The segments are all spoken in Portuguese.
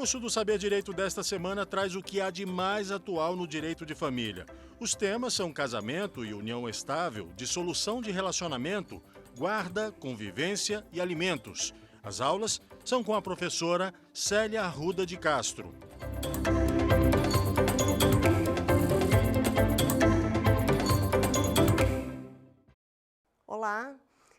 concurso do Saber Direito desta semana traz o que há de mais atual no direito de família. Os temas são casamento e união estável, dissolução de relacionamento, guarda, convivência e alimentos. As aulas são com a professora Célia Arruda de Castro. Olá,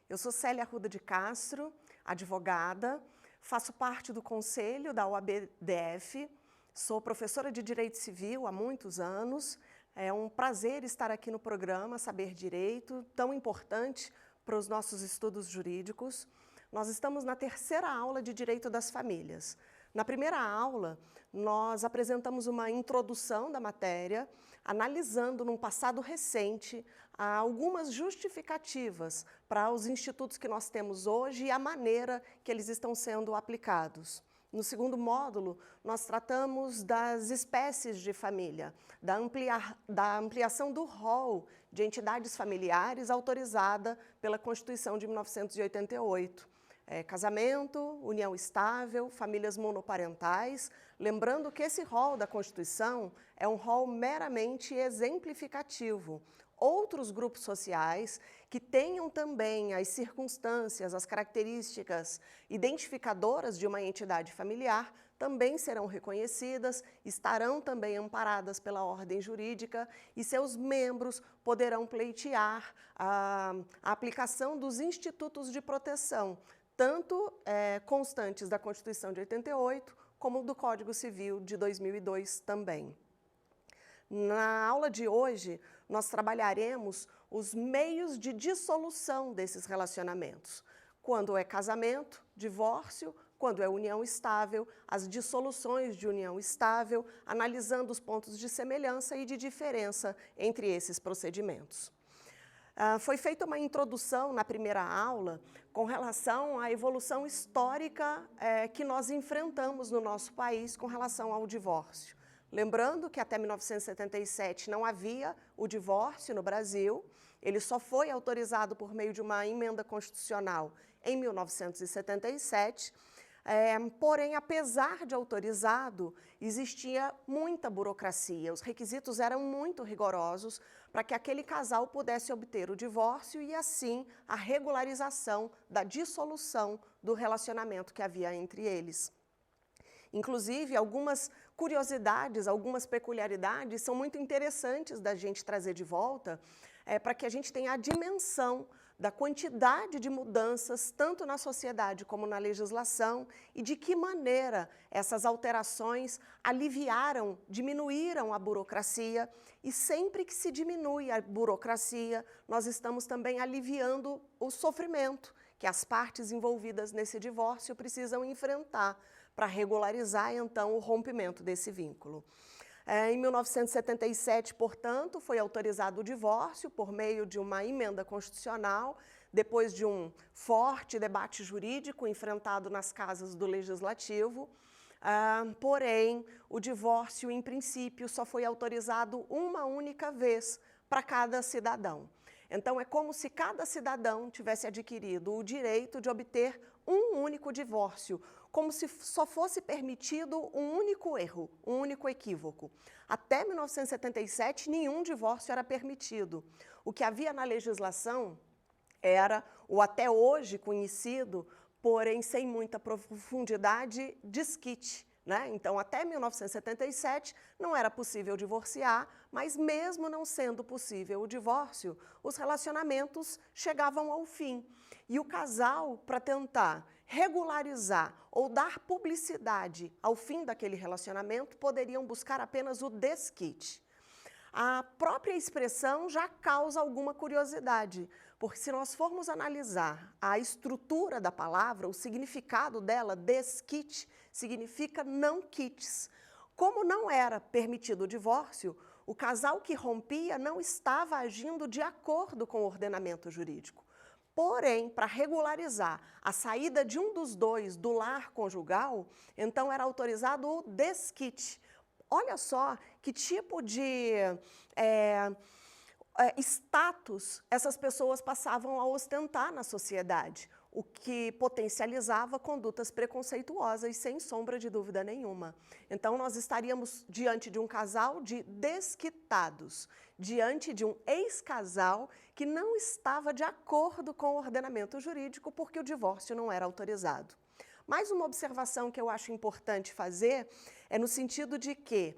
eu sou Célia Arruda de Castro, advogada, faço parte do conselho da OAB-DF, sou professora de Direito Civil há muitos anos. É um prazer estar aqui no programa Saber Direito, tão importante para os nossos estudos jurídicos. Nós estamos na terceira aula de Direito das Famílias. Na primeira aula, nós apresentamos uma introdução da matéria, analisando num passado recente algumas justificativas para os institutos que nós temos hoje e a maneira que eles estão sendo aplicados. No segundo módulo, nós tratamos das espécies de família, da ampliação do rol de entidades familiares autorizada pela Constituição de 1988. Casamento, união estável, famílias monoparentais, lembrando que esse rol da Constituição é um rol meramente exemplificativo. Outros grupos sociais que tenham também as circunstâncias, as características identificadoras de uma entidade familiar também serão reconhecidas, estarão também amparadas pela ordem jurídica e seus membros poderão pleitear a aplicação dos institutos de proteção, tanto constantes da Constituição de 88, como do Código Civil de 2002 também. Na aula de hoje, nós trabalharemos os meios de dissolução desses relacionamentos. Quando é casamento, divórcio, quando é união estável, as dissoluções de união estável, analisando os pontos de semelhança e de diferença entre esses procedimentos. Foi feita uma introdução na primeira aula com relação à evolução histórica que nós enfrentamos no nosso país com relação ao divórcio. Lembrando que até 1977 não havia o divórcio no Brasil, ele só foi autorizado por meio de uma emenda constitucional em 1977, porém, apesar de autorizado, existia muita burocracia, os requisitos eram muito rigorosos para que aquele casal pudesse obter o divórcio e, assim, a regularização da dissolução do relacionamento que havia entre eles. Inclusive, algumas curiosidades, algumas peculiaridades são muito interessantes da gente trazer de volta, para que a gente tenha a dimensão da quantidade de mudanças, tanto na sociedade como na legislação, e de que maneira essas alterações aliviaram, diminuíram a burocracia, e sempre que se diminui a burocracia, nós estamos também aliviando o sofrimento que as partes envolvidas nesse divórcio precisam enfrentar para regularizar, então, o rompimento desse vínculo. Em 1977, portanto, foi autorizado o divórcio por meio de uma emenda constitucional, depois de um forte debate jurídico enfrentado nas casas do Legislativo. Porém, o divórcio, em princípio, só foi autorizado uma única vez para cada cidadão. Então, é como se cada cidadão tivesse adquirido o direito de obter um único divórcio, como se só fosse permitido um único erro, um único equívoco. Até 1977, nenhum divórcio era permitido. O que havia na legislação era o até hoje conhecido, porém sem muita profundidade, desquite. Então, até 1977, não era possível divorciar, mas mesmo não sendo possível o divórcio, os relacionamentos chegavam ao fim. E o casal, para tentar regularizar ou dar publicidade ao fim daquele relacionamento, poderiam buscar apenas o desquite. A própria expressão já causa alguma curiosidade, porque se nós formos analisar a estrutura da palavra, o significado dela, desquite, significa não quites. Como não era permitido o divórcio, o casal que rompia não estava agindo de acordo com o ordenamento jurídico. Porém, para regularizar a saída de um dos dois do lar conjugal, então era autorizado o desquite. Olha só que tipo de status essas pessoas passavam a ostentar na sociedade. o que potencializava condutas preconceituosas, sem sombra de dúvida nenhuma. Então, nós estaríamos diante de um casal de desquitados, diante de um ex-casal que não estava de acordo com o ordenamento jurídico porque o divórcio não era autorizado. Mais uma observação que eu acho importante fazer é no sentido de que,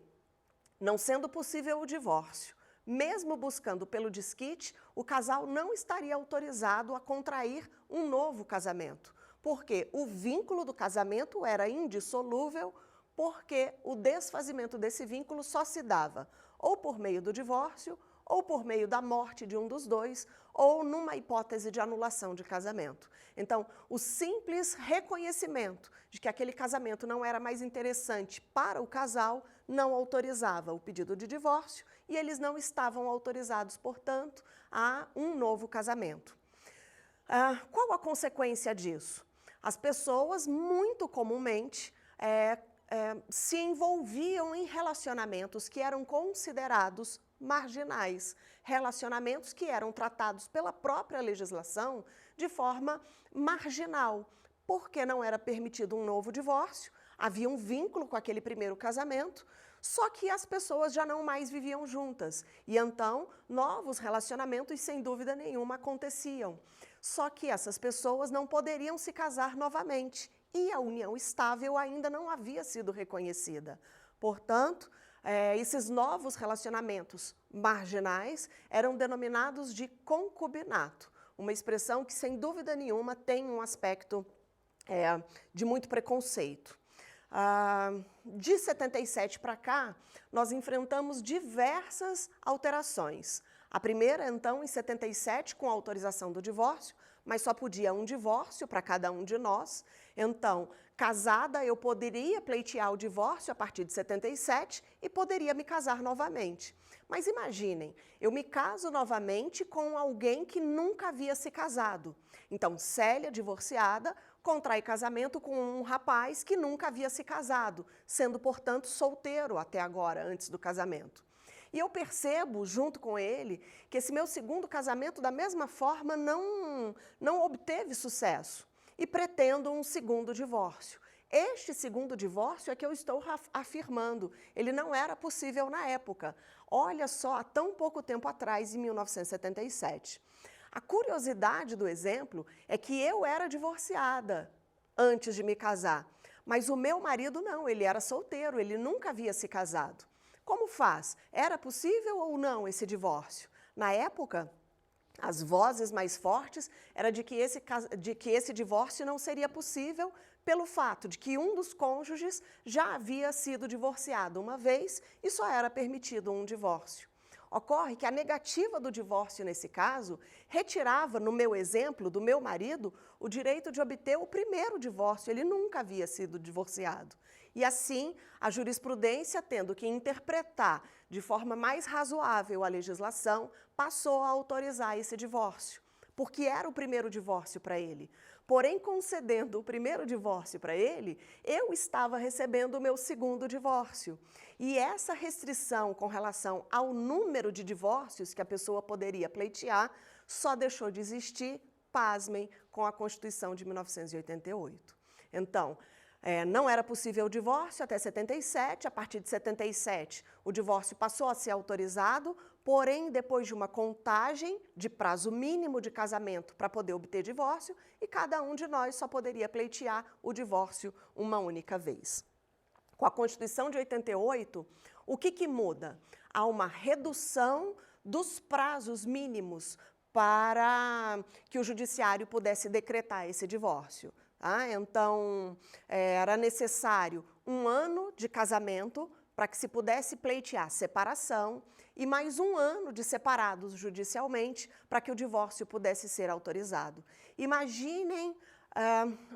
não sendo possível o divórcio, mesmo buscando pelo desquite, o casal não estaria autorizado a contrair um novo casamento, porque o vínculo do casamento era indissolúvel, porque o desfazimento desse vínculo só se dava ou por meio do divórcio, ou por meio da morte de um dos dois, ou numa hipótese de anulação de casamento. Então, o simples reconhecimento de que aquele casamento não era mais interessante para o casal não autorizava o pedido de divórcio e eles não estavam autorizados, portanto, a um novo casamento. Qual a consequência disso? As pessoas, muito comumente, se envolviam em relacionamentos que eram considerados marginais, relacionamentos que eram tratados pela própria legislação de forma marginal, porque não era permitido um novo divórcio, havia um vínculo com aquele primeiro casamento, só que as pessoas já não mais viviam juntas, e então novos relacionamentos, sem dúvida nenhuma, aconteciam. Só que essas pessoas não poderiam se casar novamente, e a união estável ainda não havia sido reconhecida. Portanto, esses novos relacionamentos marginais eram denominados de concubinato, uma expressão que, sem dúvida nenhuma, tem um aspecto de muito preconceito. De 77 para cá, nós enfrentamos diversas alterações. A primeira, então, em 77, com a autorização do divórcio, mas só podia um divórcio para cada um de nós. Então, casada, eu poderia pleitear o divórcio a partir de 77 e poderia me casar novamente. Mas imaginem, eu me caso novamente com alguém que nunca havia se casado. Então, Célia, divorciada, contrai casamento com um rapaz que nunca havia se casado, sendo, portanto, solteiro até agora, antes do casamento. E eu percebo, junto com ele, que esse meu segundo casamento, da mesma forma, não obteve sucesso. E pretendo um segundo divórcio. Este segundo divórcio é que eu estou afirmando. Ele não era possível na época. Olha só, há tão pouco tempo atrás, em 1977. A curiosidade do exemplo é que eu era divorciada antes de me casar, mas o meu marido não, ele era solteiro, ele nunca havia se casado. Como faz? Era possível ou não esse divórcio? Na época, as vozes mais fortes eram de que esse divórcio não seria possível pelo fato de que um dos cônjuges já havia sido divorciado uma vez e só era permitido um divórcio. Ocorre que a negativa do divórcio, nesse caso, retirava, no meu exemplo, do meu marido, o direito de obter o primeiro divórcio. Ele nunca havia sido divorciado. E assim, a jurisprudência, tendo que interpretar de forma mais razoável a legislação, passou a autorizar esse divórcio, porque era o primeiro divórcio para ele. Porém, concedendo o primeiro divórcio para ele, eu estava recebendo o meu segundo divórcio. E essa restrição com relação ao número de divórcios que a pessoa poderia pleitear só deixou de existir, pasmem, com a Constituição de 1988. Então, não era possível o divórcio até 77, a partir de 77 o divórcio passou a ser autorizado, porém depois de uma contagem de prazo mínimo de casamento para poder obter divórcio, e cada um de nós só poderia pleitear o divórcio uma única vez. Com a Constituição de 88, o que muda? Há uma redução dos prazos mínimos para que o judiciário pudesse decretar esse divórcio. Então, era necessário 1 ano de casamento para que se pudesse pleitear separação e mais 1 ano de separados judicialmente para que o divórcio pudesse ser autorizado. Imaginem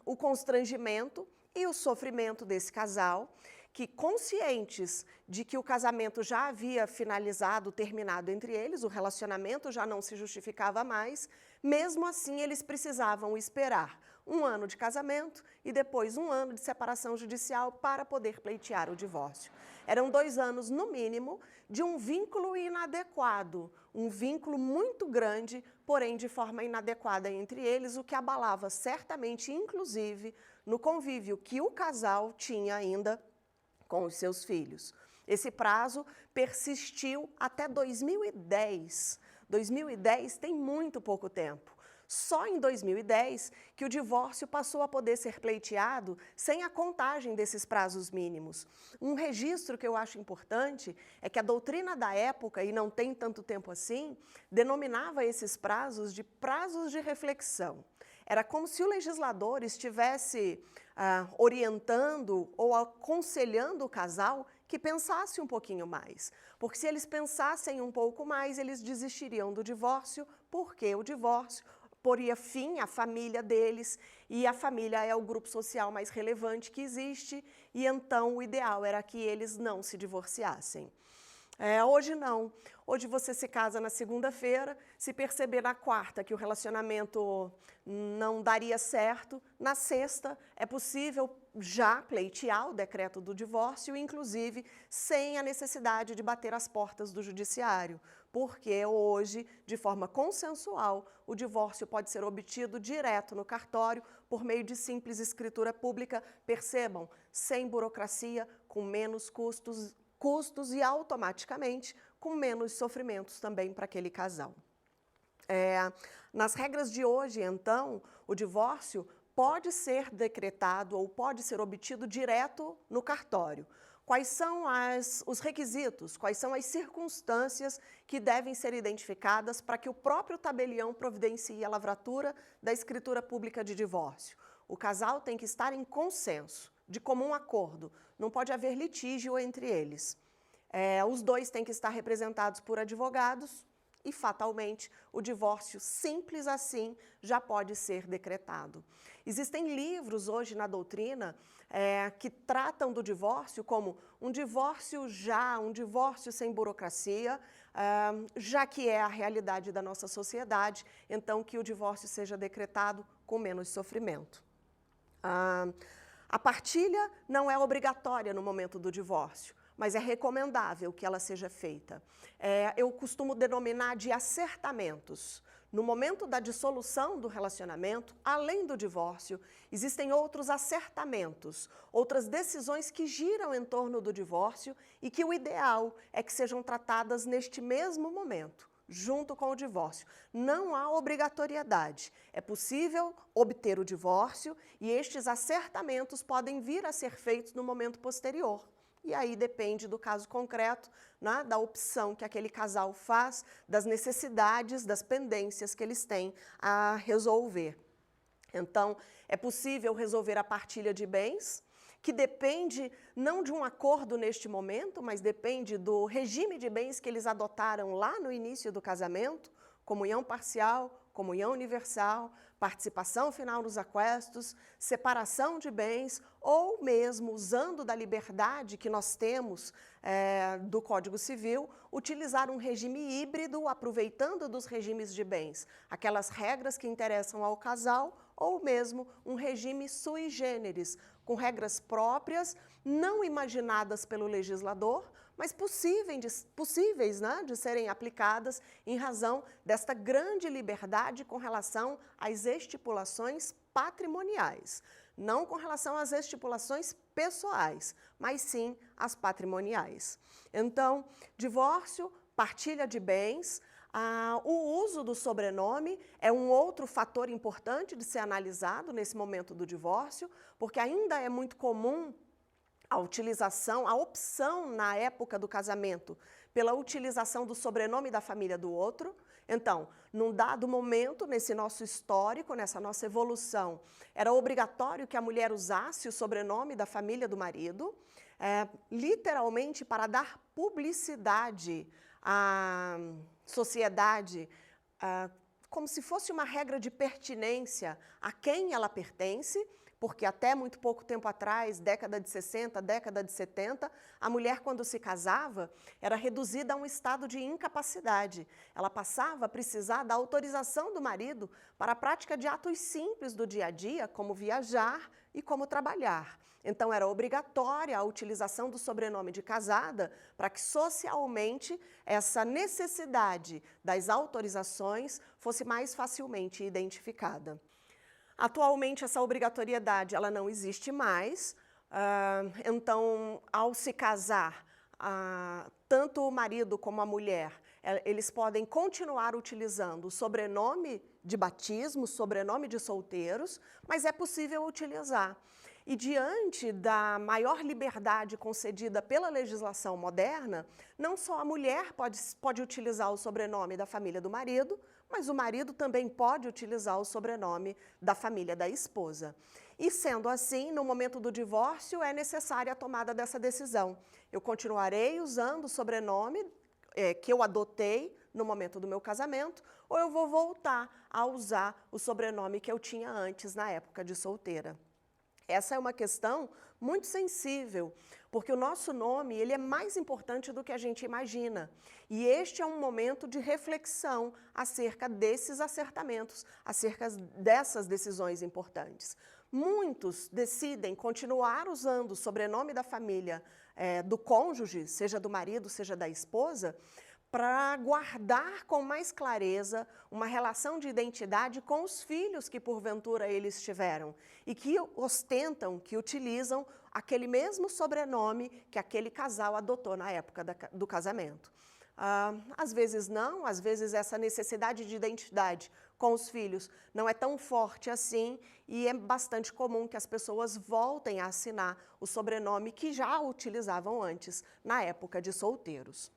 o constrangimento e o sofrimento desse casal, que, conscientes de que o casamento já havia finalizado, terminado entre eles, o relacionamento já não se justificava mais, mesmo assim eles precisavam esperar 1 ano de casamento e depois 1 ano de separação judicial para poder pleitear o divórcio. Eram 2 anos, no mínimo, de um vínculo inadequado, um vínculo muito grande, porém de forma inadequada entre eles, o que abalava certamente, inclusive, no convívio que o casal tinha ainda com os seus filhos. Esse prazo persistiu até 2010. 2010 tem muito pouco tempo. Só em 2010 que o divórcio passou a poder ser pleiteado sem a contagem desses prazos mínimos. Um registro que eu acho importante é que a doutrina da época, e não tem tanto tempo assim, denominava esses prazos de prazos de reflexão. Era como se o legislador estivesse orientando ou aconselhando o casal que pensasse um pouquinho mais. Porque se eles pensassem um pouco mais, eles desistiriam do divórcio, porque o divórcio poria fim à família deles, e a família é o grupo social mais relevante que existe, e então o ideal era que eles não se divorciassem. Hoje não. Hoje você se casa na segunda-feira, se perceber na quarta que o relacionamento não daria certo, na sexta é possível já pleitear o decreto do divórcio, inclusive sem a necessidade de bater as portas do judiciário, porque hoje, de forma consensual, o divórcio pode ser obtido direto no cartório por meio de simples escritura pública, percebam, sem burocracia, com menos custos e automaticamente com menos sofrimentos também para aquele casal. Nas regras de hoje, então, o divórcio pode ser decretado ou pode ser obtido direto no cartório. Quais são os requisitos, quais são as circunstâncias que devem ser identificadas para que o próprio tabelião providencie a lavratura da escritura pública de divórcio? O casal tem que estar em consenso, de comum acordo, não pode haver litígio entre eles. Os dois têm que estar representados por advogados e, fatalmente, o divórcio, simples assim, já pode ser decretado. Existem livros hoje na doutrina que tratam do divórcio como um divórcio um divórcio sem burocracia, já que é a realidade da nossa sociedade, então que o divórcio seja decretado com menos sofrimento. A partilha não é obrigatória no momento do divórcio, mas é recomendável que ela seja feita. Eu costumo denominar de acertamentos. No momento da dissolução do relacionamento, além do divórcio, existem outros acertamentos, outras decisões que giram em torno do divórcio e que o ideal é que sejam tratadas neste mesmo momento, junto com o divórcio. Não há obrigatoriedade. É possível obter o divórcio e estes acertamentos podem vir a ser feitos no momento posterior. E aí depende do caso concreto, né, da opção que aquele casal faz, das necessidades, das pendências que eles têm a resolver. Então, é possível resolver a partilha de bens, que depende não de um acordo neste momento, mas depende do regime de bens que eles adotaram lá no início do casamento, comunhão parcial, comunhão universal, participação final nos aquestos, separação de bens, ou mesmo usando da liberdade que nós temos do Código Civil, utilizar um regime híbrido, aproveitando dos regimes de bens, aquelas regras que interessam ao casal, ou mesmo um regime sui generis, com regras próprias, não imaginadas pelo legislador, mas possíveis, né, de serem aplicadas em razão desta grande liberdade com relação às estipulações patrimoniais. Não com relação às estipulações pessoais, mas sim às patrimoniais. Então, divórcio, partilha de bens, o uso do sobrenome é um outro fator importante de ser analisado nesse momento do divórcio, porque ainda é muito comum a opção na época do casamento pela utilização do sobrenome da família do outro. Então, num dado momento, nesse nosso histórico, nessa nossa evolução, era obrigatório que a mulher usasse o sobrenome da família do marido, literalmente para dar publicidade à sociedade, como se fosse uma regra de pertinência a quem ela pertence, porque até muito pouco tempo atrás, década de 60, década de 70, a mulher, quando se casava, era reduzida a um estado de incapacidade. Ela passava a precisar da autorização do marido para a prática de atos simples do dia a dia, como viajar e como trabalhar. Então, era obrigatória a utilização do sobrenome de casada para que socialmente essa necessidade das autorizações fosse mais facilmente identificada. Atualmente, essa obrigatoriedade ela não existe mais, então, ao se casar, tanto o marido como a mulher, eles podem continuar utilizando o sobrenome de batismo, sobrenome de solteiros, mas é possível utilizar. E diante da maior liberdade concedida pela legislação moderna, não só a mulher pode utilizar o sobrenome da família do marido, mas o marido também pode utilizar o sobrenome da família da esposa. E sendo assim, no momento do divórcio, é necessária a tomada dessa decisão. Eu continuarei usando o sobrenome que eu adotei no momento do meu casamento, ou eu vou voltar a usar o sobrenome que eu tinha antes, na época de solteira. Essa é uma questão muito sensível, porque o nosso nome ele é mais importante do que a gente imagina. E este é um momento de reflexão acerca desses acertamentos, acerca dessas decisões importantes. Muitos decidem continuar usando o sobrenome da família do cônjuge, seja do marido, seja da esposa, para guardar com mais clareza uma relação de identidade com os filhos que porventura eles tiveram e que ostentam, que utilizam aquele mesmo sobrenome que aquele casal adotou na época do casamento. Às vezes não, às vezes essa necessidade de identidade com os filhos não é tão forte assim e é bastante comum que as pessoas voltem a assinar o sobrenome que já utilizavam antes, na época de solteiros.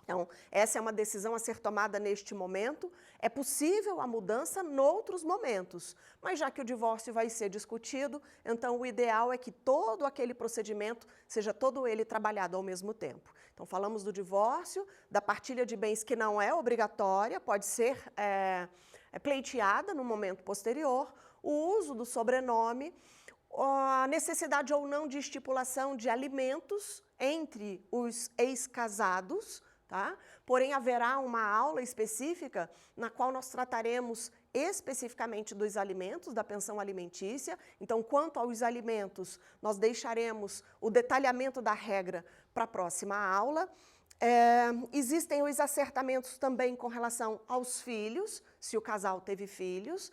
Então, essa é uma decisão a ser tomada neste momento. É possível a mudança noutros momentos, mas já que o divórcio vai ser discutido, então o ideal é que todo aquele procedimento seja todo ele trabalhado ao mesmo tempo. Então, falamos do divórcio, da partilha de bens que não é obrigatória, pode ser pleiteada no momento posterior, o uso do sobrenome, a necessidade ou não de estipulação de alimentos entre os ex-casados, tá? Porém, haverá uma aula específica na qual nós trataremos especificamente dos alimentos, da pensão alimentícia. Então, quanto aos alimentos, nós deixaremos o detalhamento da regra para a próxima aula. Existem os acertamentos também com relação aos filhos, se o casal teve filhos,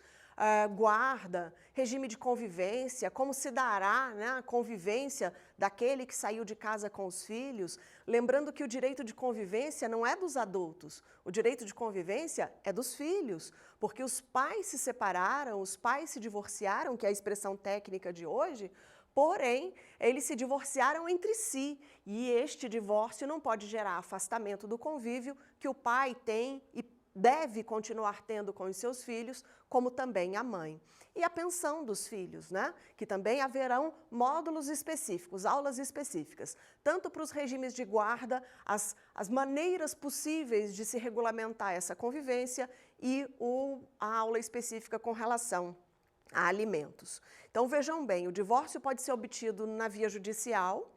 guarda, regime de convivência, como se dará, né, a convivência daquele que saiu de casa com os filhos, lembrando que o direito de convivência não é dos adultos, o direito de convivência é dos filhos, porque os pais se separaram, os pais se divorciaram, que é a expressão técnica de hoje, porém, eles se divorciaram entre si, e este divórcio não pode gerar afastamento do convívio que o pai tem e deve continuar tendo com os seus filhos, como também a mãe. E a pensão dos filhos, né? Que também haverão módulos específicos, aulas específicas, tanto para os regimes de guarda, as maneiras possíveis de se regulamentar essa convivência e a aula específica com relação a alimentos. Então, vejam bem, o divórcio pode ser obtido na via judicial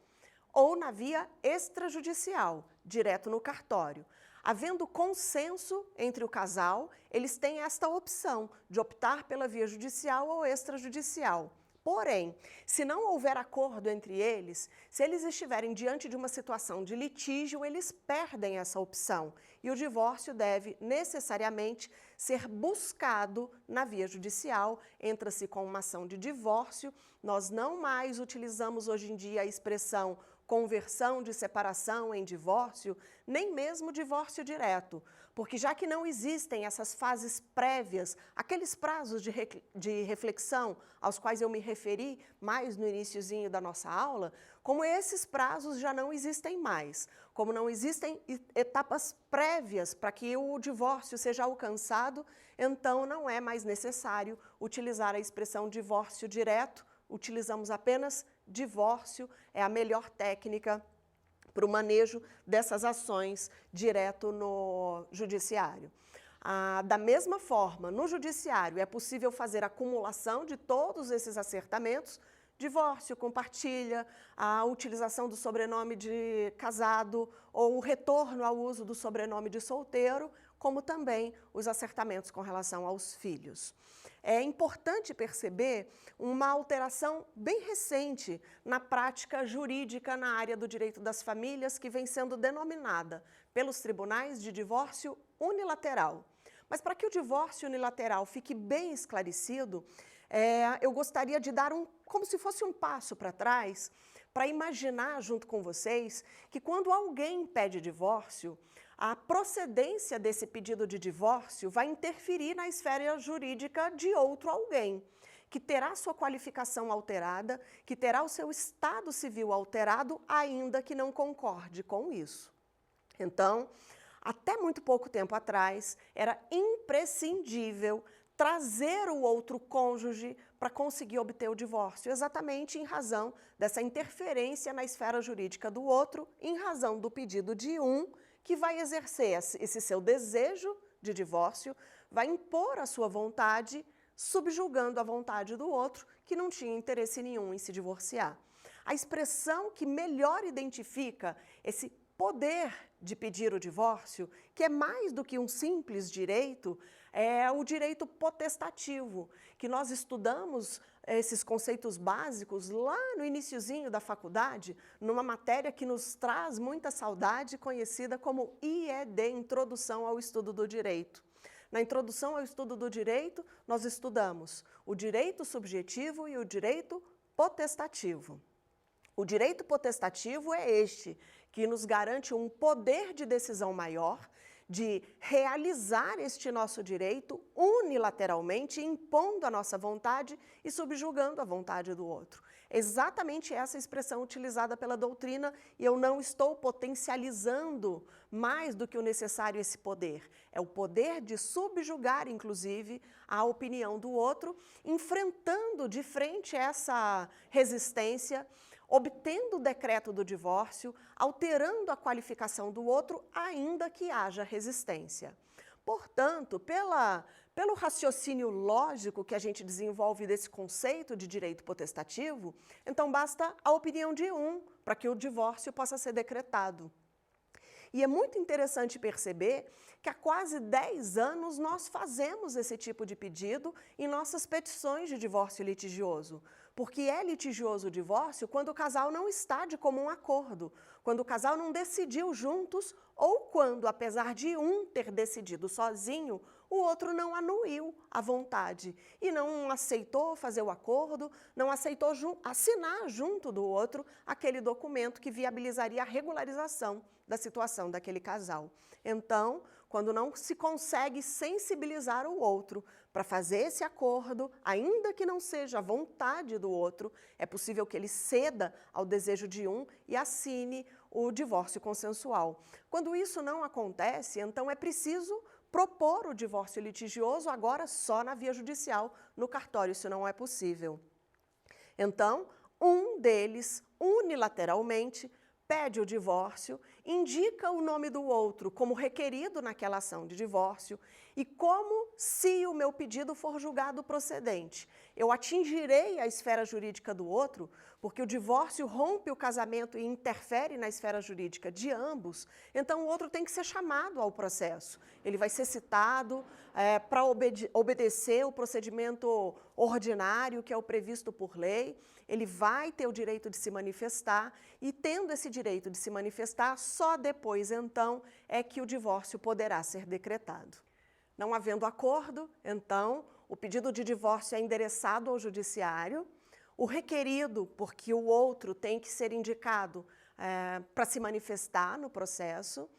ou na via extrajudicial, direto no cartório. Havendo consenso entre o casal, eles têm esta opção de optar pela via judicial ou extrajudicial. Porém, se não houver acordo entre eles, se eles estiverem diante de uma situação de litígio, eles perdem essa opção e o divórcio deve necessariamente ser buscado na via judicial. Entra-se com uma ação de divórcio. Nós não mais utilizamos hoje em dia a expressão conversão de separação em divórcio, nem mesmo divórcio direto, porque já que não existem essas fases prévias, aqueles prazos de reflexão aos quais eu me referi mais no iniciozinho da nossa aula, como esses prazos já não existem mais, como não existem etapas prévias para que o divórcio seja alcançado, então não é mais necessário utilizar a expressão divórcio direto, utilizamos apenas divórcio, é a melhor técnica para o manejo dessas ações direto no judiciário. Da mesma forma, no judiciário é possível fazer acumulação de todos esses acertamentos, divórcio, compartilha, a utilização do sobrenome de casado ou o retorno ao uso do sobrenome de solteiro, como também os acertamentos com relação aos filhos. É importante perceber uma alteração bem recente na prática jurídica na área do direito das famílias, que vem sendo denominada pelos tribunais de divórcio unilateral. Mas para que o divórcio unilateral fique bem esclarecido, eu gostaria de dar como se fosse um passo para trás, para imaginar junto com vocês que quando alguém pede divórcio, a procedência desse pedido de divórcio vai interferir na esfera jurídica de outro alguém, que terá sua qualificação alterada, que terá o seu estado civil alterado, ainda que não concorde com isso. Então, até muito pouco tempo atrás, era imprescindível trazer o outro cônjuge para conseguir obter o divórcio, exatamente em razão dessa interferência na esfera jurídica do outro, em razão do pedido de um que vai exercer esse seu desejo de divórcio, vai impor a sua vontade, subjugando a vontade do outro, que não tinha interesse nenhum em se divorciar. A expressão que melhor identifica esse poder de pedir o divórcio, que é mais do que um simples direito, é o direito potestativo, que nós estudamos esses conceitos básicos lá no iniciozinho da faculdade, numa matéria que nos traz muita saudade, conhecida como IED, Introdução ao Estudo do Direito. Na Introdução ao Estudo do Direito, nós estudamos o direito subjetivo e o direito potestativo. O direito potestativo é este, que nos garante um poder de decisão maior, de realizar este nosso direito unilateralmente, impondo a nossa vontade e subjugando a vontade do outro. Exatamente essa expressão utilizada pela doutrina, e eu não estou potencializando mais do que o necessário esse poder. É o poder de subjugar, inclusive, a opinião do outro, enfrentando de frente essa resistência, obtendo o decreto do divórcio, alterando a qualificação do outro, ainda que haja resistência. Portanto, pelo raciocínio lógico que a gente desenvolve desse conceito de direito potestativo, então basta a opinião de um para que o divórcio possa ser decretado. E é muito interessante perceber que há quase 10 anos nós fazemos esse tipo de pedido em nossas petições de divórcio litigioso. Porque é litigioso o divórcio quando o casal não está de comum acordo, quando o casal não decidiu juntos ou quando, apesar de um ter decidido sozinho, o outro não anuiu a vontade e não aceitou fazer o acordo, não aceitou assinar junto do outro aquele documento que viabilizaria a regularização da situação daquele casal. Então, quando não se consegue sensibilizar o outro para fazer esse acordo, ainda que não seja a vontade do outro, é possível que ele ceda ao desejo de um e assine o divórcio consensual. Quando isso não acontece, então é preciso propor o divórcio litigioso agora só na via judicial, no cartório isso não é possível. Então, um deles, unilateralmente, pede o divórcio, indica o nome do outro como requerido naquela ação de divórcio e como, se o meu pedido for julgado procedente, eu atingirei a esfera jurídica do outro, porque o divórcio rompe o casamento e interfere na esfera jurídica de ambos, então o outro tem que ser chamado ao processo. Ele vai ser citado para obedecer o procedimento ordinário, que é o previsto por lei, ele vai ter o direito de se manifestar e, tendo esse direito de se manifestar, só depois, então, é que o divórcio poderá ser decretado. Não havendo acordo, então, o pedido de divórcio é endereçado ao judiciário, o requerido, porque o outro tem que ser indicado para se manifestar no processo,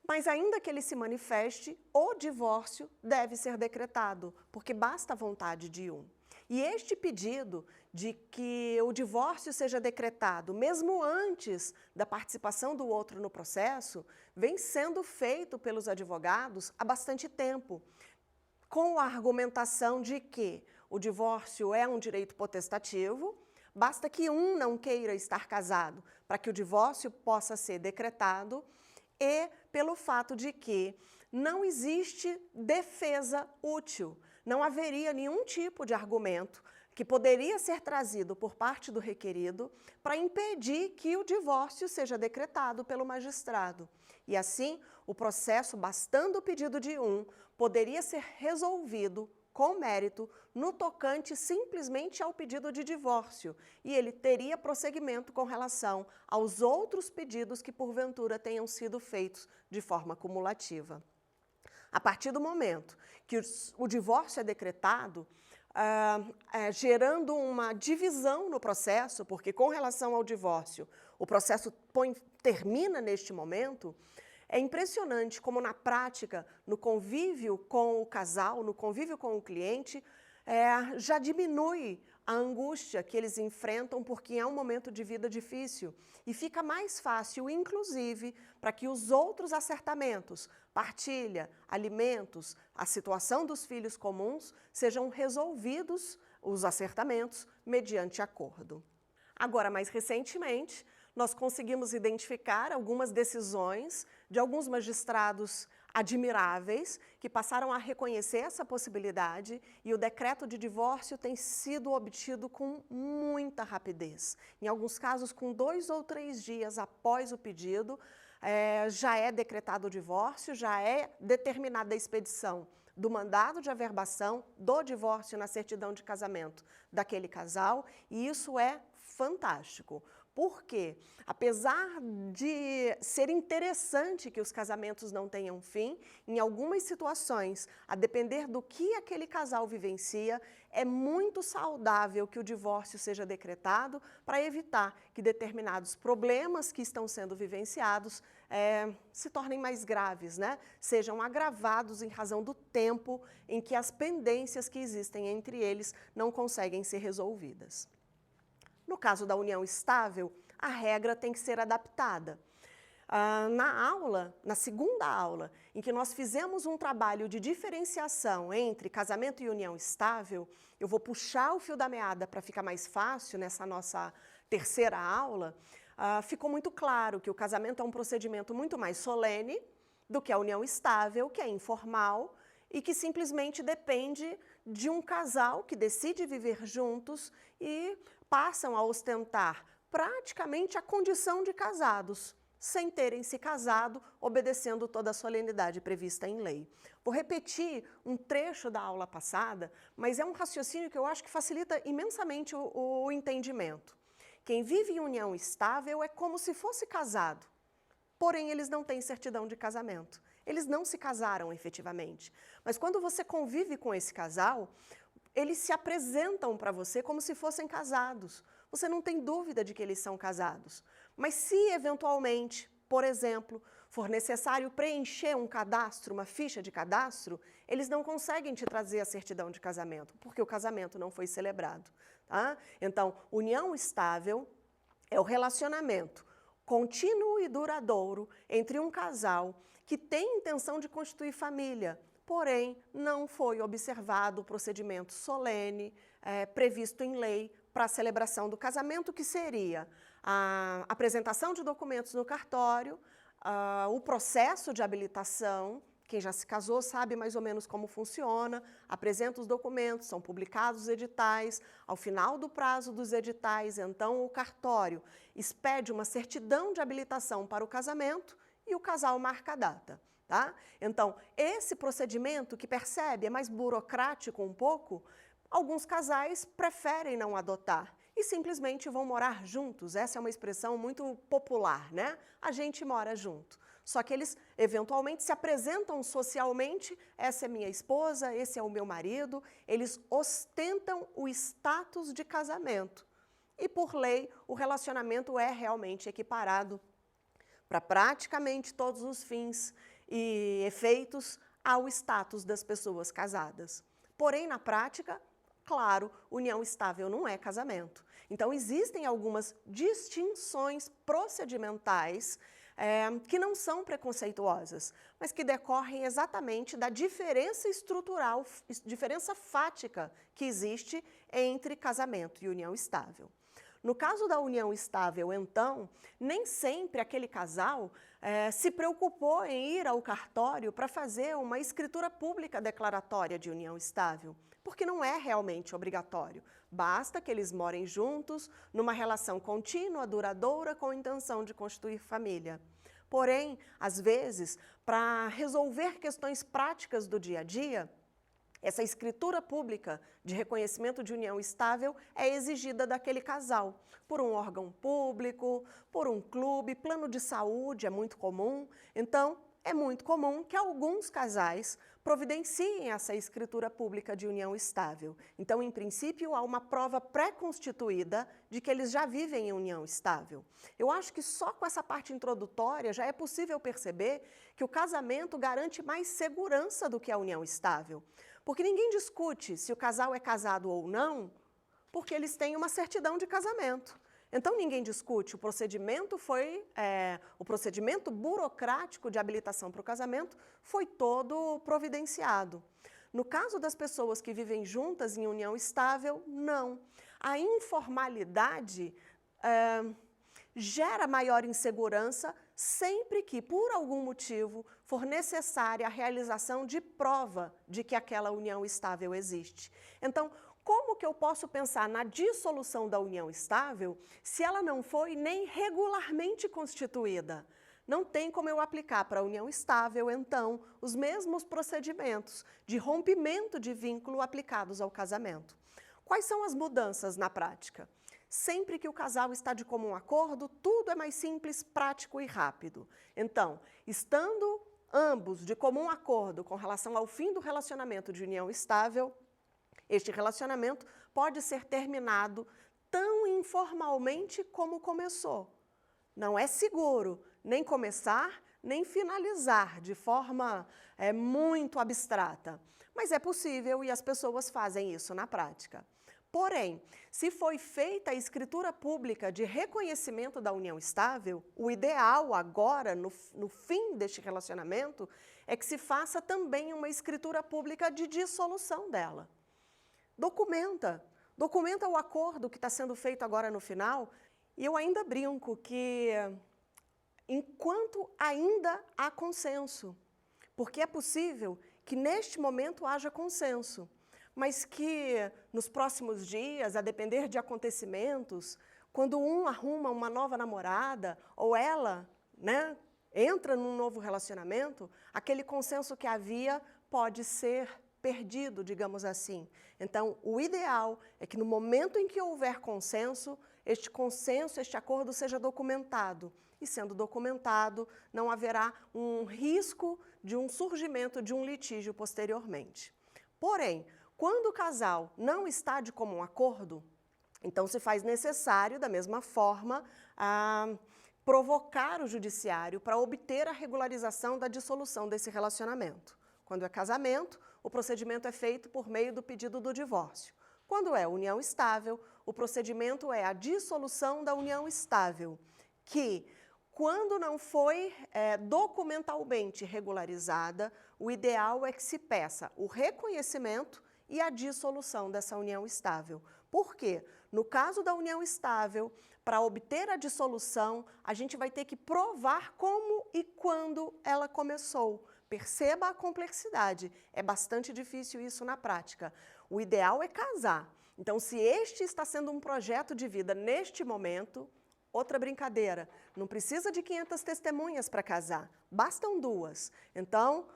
mas ainda que ele se manifeste, o divórcio deve ser decretado, porque basta a vontade de um. E este pedido de que o divórcio seja decretado, mesmo antes da participação do outro no processo, vem sendo feito pelos advogados há bastante tempo, com a argumentação de que o divórcio é um direito potestativo, basta que um não queira estar casado para que o divórcio possa ser decretado, e pelo fato de que não existe defesa útil. Não haveria nenhum tipo de argumento que poderia ser trazido por parte do requerido para impedir que o divórcio seja decretado pelo magistrado. E assim, o processo, bastando o pedido de um, poderia ser resolvido com mérito no tocante simplesmente ao pedido de divórcio, e ele teria prosseguimento com relação aos outros pedidos que porventura tenham sido feitos de forma cumulativa. A partir do momento que o divórcio é decretado, gerando uma divisão no processo, porque com relação ao divórcio, o processo termina neste momento, é impressionante como na prática, no convívio com o casal, no convívio com o cliente, já diminui a angústia que eles enfrentam porque é um momento de vida difícil e fica mais fácil, inclusive, para que os outros acertamentos, partilha, alimentos, a situação dos filhos comuns, sejam resolvidos, os acertamentos, mediante acordo. Agora, mais recentemente, nós conseguimos identificar algumas decisões de alguns magistrados admiráveis que passaram a reconhecer essa possibilidade e o decreto de divórcio tem sido obtido com muita rapidez. Em alguns casos, com 2 ou 3 dias após o pedido, já é decretado o divórcio, já é determinada a expedição do mandado de averbação, do divórcio na certidão de casamento daquele casal, e isso é fantástico. Porque, apesar de ser interessante que os casamentos não tenham fim, em algumas situações, a depender do que aquele casal vivencia, é muito saudável que o divórcio seja decretado para evitar que determinados problemas que estão sendo vivenciados se tornem mais graves, né? Sejam agravados em razão do tempo em que as pendências que existem entre eles não conseguem ser resolvidas. No caso da união estável, a regra tem que ser adaptada. Na segunda aula, em que nós fizemos um trabalho de diferenciação entre casamento e união estável, eu vou puxar o fio da meada para ficar mais fácil nessa nossa terceira aula, ficou muito claro que o casamento é um procedimento muito mais solene do que a união estável, que é informal e que simplesmente depende de um casal que decide viver juntos e passam a ostentar praticamente a condição de casados, sem terem se casado, obedecendo toda a solenidade prevista em lei. Vou repetir um trecho da aula passada, mas é um raciocínio que eu acho que facilita imensamente o entendimento. Quem vive em união estável é como se fosse casado, porém eles não têm certidão de casamento. Eles não se casaram efetivamente. Mas quando você convive com esse casal, eles se apresentam para você como se fossem casados. Você não tem dúvida de que eles são casados. Mas se, eventualmente, por exemplo, for necessário preencher um cadastro, uma ficha de cadastro, eles não conseguem te trazer a certidão de casamento, porque o casamento não foi celebrado. Tá? Então, união estável é o relacionamento contínuo e duradouro entre um casal que tem intenção de constituir família, porém, não foi observado o procedimento solene previsto em lei para a celebração do casamento, que seria a apresentação de documentos no cartório, o processo de habilitação. Quem já se casou sabe mais ou menos como funciona, apresenta os documentos, são publicados os editais, ao final do prazo dos editais, então o cartório expede uma certidão de habilitação para o casamento e o casal marca a data. Tá? Então, esse procedimento, que percebe, é mais burocrático um pouco, alguns casais preferem não adotar e simplesmente vão morar juntos. Essa é uma expressão muito popular, né? A gente mora junto. Só que eles, eventualmente, se apresentam socialmente, essa é minha esposa, esse é o meu marido, eles ostentam o status de casamento. E, por lei, o relacionamento é realmente equiparado para praticamente todos os fins e efeitos ao status das pessoas casadas. Porém, na prática, claro, união estável não é casamento. Então, existem algumas distinções procedimentais que não são preconceituosas, mas que decorrem exatamente da diferença estrutural, diferença fática que existe entre casamento e união estável. No caso da união estável, então, nem sempre aquele casal se preocupou em ir ao cartório para fazer uma escritura pública declaratória de união estável, porque não é realmente obrigatório. Basta que eles morem juntos, numa relação contínua, duradoura, com a intenção de constituir família. Porém, às vezes, para resolver questões práticas do dia a dia, essa escritura pública de reconhecimento de união estável é exigida daquele casal, por um órgão público, por um clube, plano de saúde é muito comum. Então, é muito comum que alguns casais providenciem essa escritura pública de união estável. Então, em princípio, há uma prova pré-constituída de que eles já vivem em união estável. Eu acho que só com essa parte introdutória já é possível perceber que o casamento garante mais segurança do que a união estável. Porque ninguém discute se o casal é casado ou não, porque eles têm uma certidão de casamento. Então, ninguém discute, o procedimento burocrático de habilitação para o casamento foi todo providenciado. No caso das pessoas que vivem juntas em união estável, não. A informalidade gera maior insegurança sempre que, por algum motivo, for necessária a realização de prova de que aquela união estável existe. Então, como que eu posso pensar na dissolução da união estável se ela não foi nem regularmente constituída? Não tem como eu aplicar para a união estável, então, os mesmos procedimentos de rompimento de vínculo aplicados ao casamento. Quais são as mudanças na prática? Sempre que o casal está de comum acordo, tudo é mais simples, prático e rápido. Então, estando ambos de comum acordo com relação ao fim do relacionamento de união estável, este relacionamento pode ser terminado tão informalmente como começou. Não é seguro nem começar, nem finalizar de forma muito abstrata. Mas é possível e as pessoas fazem isso na prática. Porém, se foi feita a escritura pública de reconhecimento da união estável, o ideal agora, no fim deste relacionamento, é que se faça também uma escritura pública de dissolução dela. Documenta o acordo que está sendo feito agora no final, e eu ainda brinco que enquanto ainda há consenso, porque é possível que neste momento haja consenso, mas que nos próximos dias, a depender de acontecimentos, quando um arruma uma nova namorada, ou ela, entra num novo relacionamento, aquele consenso que havia pode ser perdido, digamos assim. Então, o ideal é que no momento em que houver consenso, este acordo seja documentado. E sendo documentado, não haverá um risco de um surgimento de um litígio posteriormente. Porém, quando o casal não está de comum acordo, então se faz necessário, da mesma forma, provocar o judiciário para obter a regularização da dissolução desse relacionamento. Quando é casamento, o procedimento é feito por meio do pedido do divórcio. Quando é união estável, o procedimento é a dissolução da união estável, que, quando não foi documentalmente regularizada, o ideal é que se peça o reconhecimento e a dissolução dessa união estável. Por quê? No caso da união estável, para obter a dissolução, a gente vai ter que provar como e quando ela começou. Perceba a complexidade, é bastante difícil isso na prática. O ideal é casar. Então, se este está sendo um projeto de vida neste momento, outra brincadeira, não precisa de 500 testemunhas para casar, bastam 2. Então,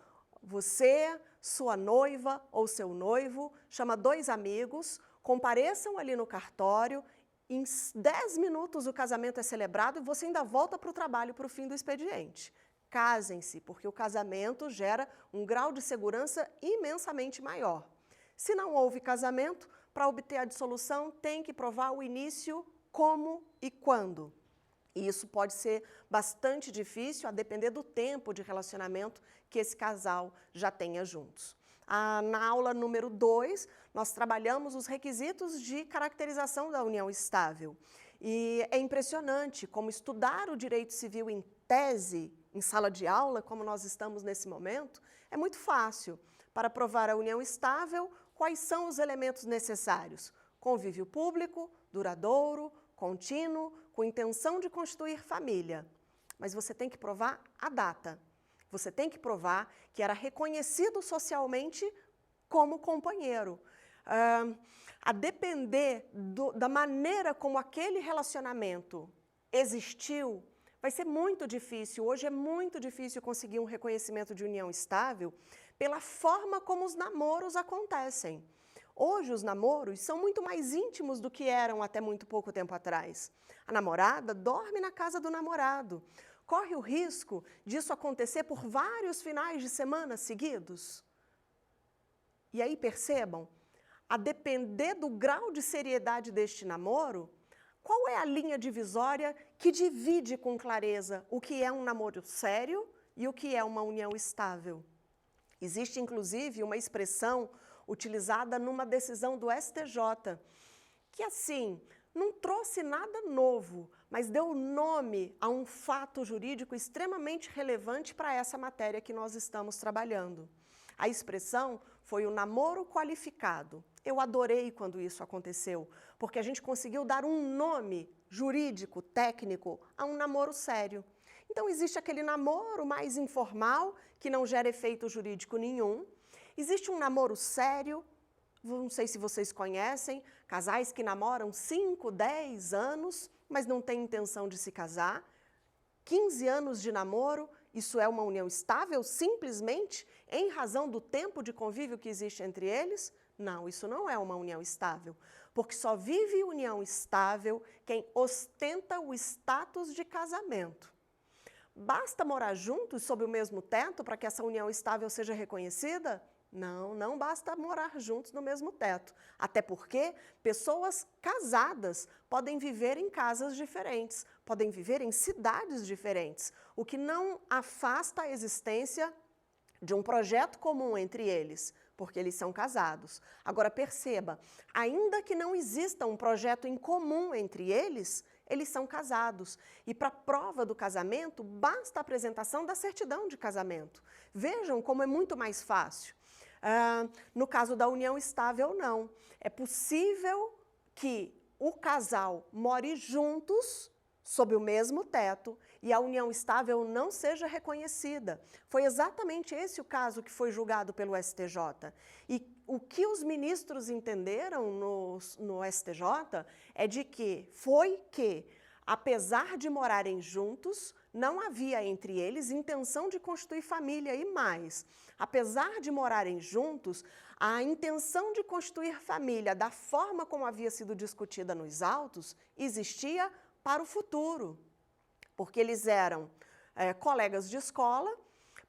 você, sua noiva ou seu noivo, chama 2 amigos, compareçam ali no cartório, em 10 minutos o casamento é celebrado e você ainda volta para o trabalho para o fim do expediente. Casem-se, porque o casamento gera um grau de segurança imensamente maior. Se não houve casamento, para obter a dissolução tem que provar o início, como e quando. E isso pode ser bastante difícil, a depender do tempo de relacionamento que esse casal já tenha juntos. Na aula número 2, nós trabalhamos os requisitos de caracterização da união estável. E é impressionante como estudar o direito civil em tese, em sala de aula, como nós estamos nesse momento, é muito fácil. Para provar a união estável, quais são os elementos necessários? Convívio público, duradouro, contínuo, com intenção de constituir família. Mas você tem que provar a data. Você tem que provar que era reconhecido socialmente como companheiro. A depender da maneira como aquele relacionamento existiu, vai ser muito difícil. Hoje é muito difícil conseguir um reconhecimento de união estável pela forma como os namoros acontecem. Hoje os namoros são muito mais íntimos do que eram até muito pouco tempo atrás. A namorada dorme na casa do namorado. Corre o risco disso acontecer por vários finais de semana seguidos. E aí percebam, a depender do grau de seriedade deste namoro, qual é a linha divisória que divide com clareza o que é um namoro sério e o que é uma união estável? Existe, inclusive, uma expressão utilizada numa decisão do STJ, que, assim, não trouxe nada novo, mas deu nome a um fato jurídico extremamente relevante para essa matéria que nós estamos trabalhando. A expressão foi o namoro qualificado. Eu adorei quando isso aconteceu, porque a gente conseguiu dar um nome jurídico, técnico, a um namoro sério. Então, existe aquele namoro mais informal, que não gera efeito jurídico nenhum. Existe um namoro sério, não sei se vocês conhecem, casais que namoram 5, 10 anos, mas não têm intenção de se casar. 15 anos de namoro, isso é uma união estável simplesmente em razão do tempo de convívio que existe entre eles? Não, isso não é uma união estável, porque só vive união estável quem ostenta o status de casamento. Basta morar juntos sob o mesmo teto para que essa união estável seja reconhecida? Não, não basta morar juntos no mesmo teto. Até porque pessoas casadas podem viver em casas diferentes, podem viver em cidades diferentes, o que não afasta a existência de um projeto comum entre eles, porque eles são casados. Agora perceba, ainda que não exista um projeto em comum entre eles são casados. E para a prova do casamento, basta a apresentação da certidão de casamento. Vejam como é muito mais fácil. No caso da união estável, não. É possível que o casal more juntos sob o mesmo teto e a união estável não seja reconhecida. Foi exatamente esse o caso que foi julgado pelo STJ. E o que os ministros entenderam no STJ é de que apesar de morarem juntos, não havia entre eles intenção de constituir família e mais. Apesar de morarem juntos, a intenção de constituir família da forma como havia sido discutida nos autos existia para o futuro, porque eles eram colegas de escola,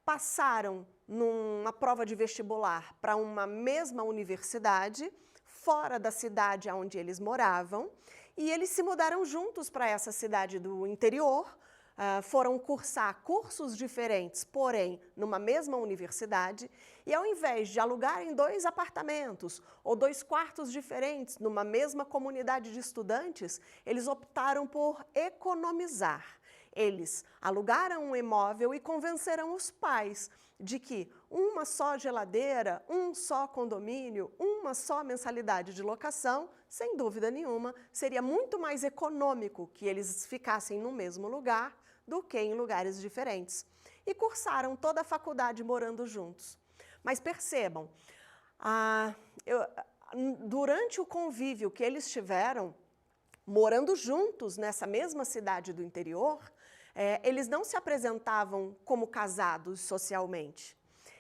passaram numa prova de vestibular para uma mesma universidade, fora da cidade onde eles moravam, e eles se mudaram juntos para essa cidade do interior, foram cursar cursos diferentes, porém, numa mesma universidade, e ao invés de alugarem 2 apartamentos ou 2 quartos diferentes numa mesma comunidade de estudantes, eles optaram por economizar. Eles alugaram um imóvel e convenceram os pais de que uma só geladeira, um só condomínio, uma só mensalidade de locação, sem dúvida nenhuma, seria muito mais econômico que eles ficassem no mesmo lugar do que em lugares diferentes. E cursaram toda a faculdade morando juntos. Mas percebam, durante o convívio que eles tiveram, morando juntos nessa mesma cidade do interior, eles não se apresentavam como casados socialmente.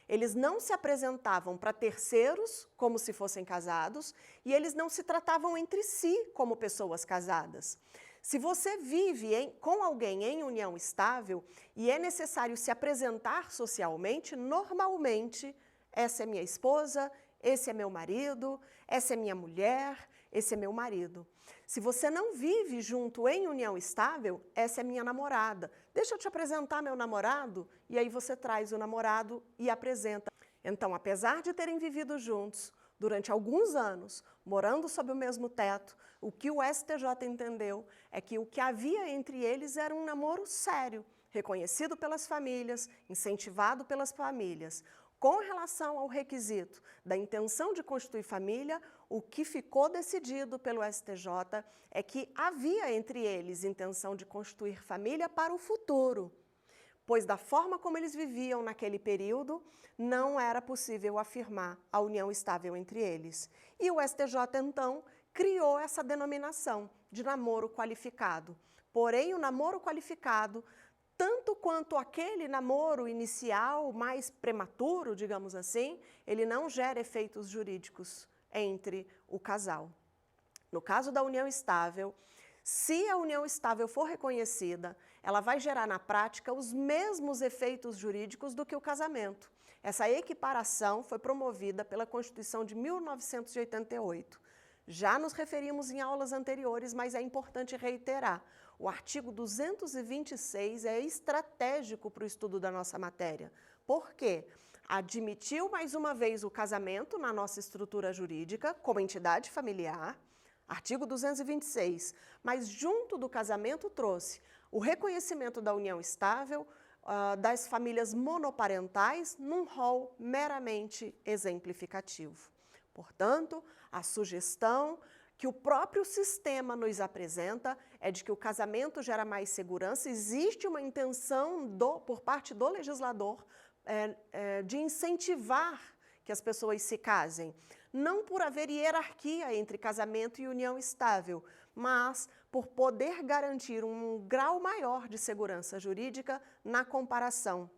Eles não se apresentavam para terceiros como se fossem casados e eles não se tratavam entre si como pessoas casadas. Se você vive com alguém em união estável e é necessário se apresentar socialmente, normalmente, essa é minha esposa, esse é meu marido, essa é minha mulher, esse é meu marido. Se você não vive junto em união estável, essa é minha namorada. Deixa eu te apresentar meu namorado, e aí você traz o namorado e apresenta. Então, apesar de terem vivido juntos durante alguns anos, morando sob o mesmo teto, o que o STJ entendeu é que o que havia entre eles era um namoro sério, reconhecido pelas famílias, incentivado pelas famílias. Com relação ao requisito da intenção de constituir família, o que ficou decidido pelo STJ é que havia entre eles intenção de constituir família para o futuro, pois da forma como eles viviam naquele período, não era possível afirmar a união estável entre eles. E o STJ, então, criou essa denominação de namoro qualificado. Porém, o namoro qualificado, tanto quanto aquele namoro inicial, mais prematuro, digamos assim, ele não gera efeitos jurídicos entre o casal. No caso da união estável, se a união estável for reconhecida, ela vai gerar na prática os mesmos efeitos jurídicos do que o casamento. Essa equiparação foi promovida pela Constituição de 1988. Já nos referimos em aulas anteriores, mas é importante reiterar. O artigo 226 é estratégico para o estudo da nossa matéria. Por quê? Admitiu mais uma vez o casamento na nossa estrutura jurídica como entidade familiar, artigo 226, mas junto do casamento trouxe o reconhecimento da união estável das famílias monoparentais num rol meramente exemplificativo. Portanto, a sugestão que o próprio sistema nos apresenta é de que o casamento gera mais segurança, existe uma intenção por parte do legislador de incentivar que as pessoas se casem, não por haver hierarquia entre casamento e união estável, mas por poder garantir um grau maior de segurança jurídica na comparação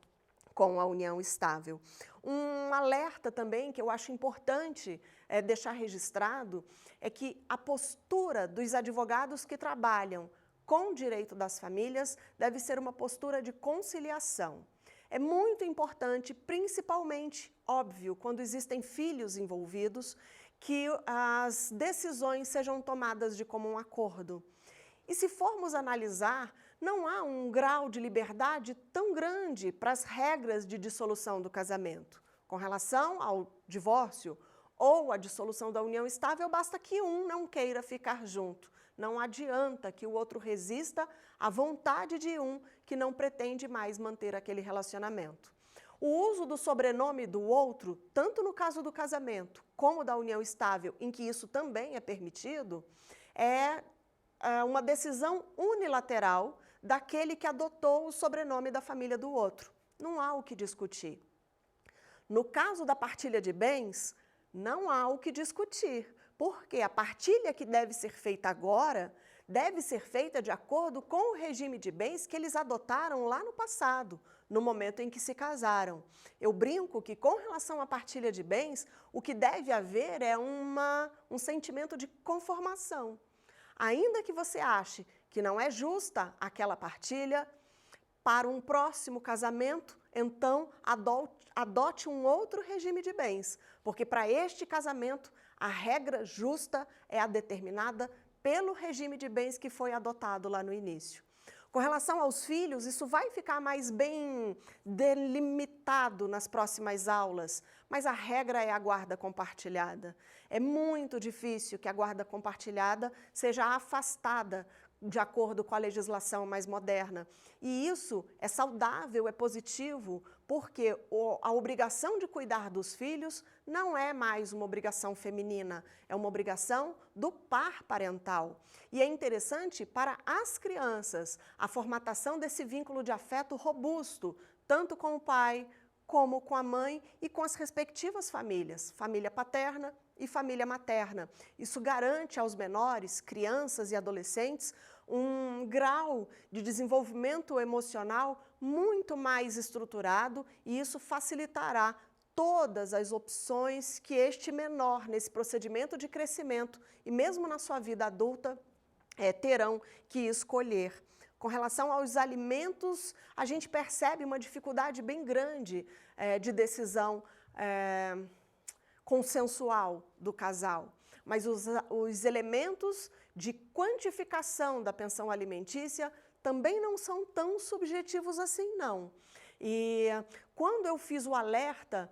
com a união estável. Um alerta também que eu acho importante deixar registrado é que a postura dos advogados que trabalham com o direito das famílias deve ser uma postura de conciliação. É muito importante, principalmente, óbvio, quando existem filhos envolvidos, que as decisões sejam tomadas de comum acordo. E se formos analisar, não há um grau de liberdade tão grande para as regras de dissolução do casamento. Com relação ao divórcio ou à dissolução da união estável, basta que um não queira ficar junto. Não adianta que o outro resista à vontade de um que não pretende mais manter aquele relacionamento. O uso do sobrenome do outro, tanto no caso do casamento como da união estável, em que isso também é permitido, é uma decisão unilateral daquele que adotou o sobrenome da família do outro. Não há o que discutir. No caso da partilha de bens, não há o que discutir, porque a partilha que deve ser feita agora deve ser feita de acordo com o regime de bens que eles adotaram lá no passado, no momento em que se casaram. Eu brinco que, com relação à partilha de bens, o que deve haver é um sentimento de conformação. Ainda que você ache que não é justa aquela partilha, para um próximo casamento, então adote um outro regime de bens, porque para este casamento a regra justa é a determinada pelo regime de bens que foi adotado lá no início. Com relação aos filhos, isso vai ficar mais bem delimitado nas próximas aulas, mas a regra é a guarda compartilhada. É muito difícil que a guarda compartilhada seja afastada de acordo com a legislação mais moderna. E isso é saudável, é positivo, porque a obrigação de cuidar dos filhos não é mais uma obrigação feminina, é uma obrigação do par parental. E é interessante para as crianças a formatação desse vínculo de afeto robusto, tanto com o pai, como com a mãe e com as respectivas famílias, família paterna e família materna. Isso garante aos menores, crianças e adolescentes, um grau de desenvolvimento emocional muito mais estruturado e isso facilitará todas as opções que este menor, nesse procedimento de crescimento e mesmo na sua vida adulta, terão que escolher. Com relação aos alimentos, a gente percebe uma dificuldade bem grande de decisão consensual do casal. Mas os elementos de quantificação da pensão alimentícia também não são tão subjetivos assim, não. E quando eu fiz o alerta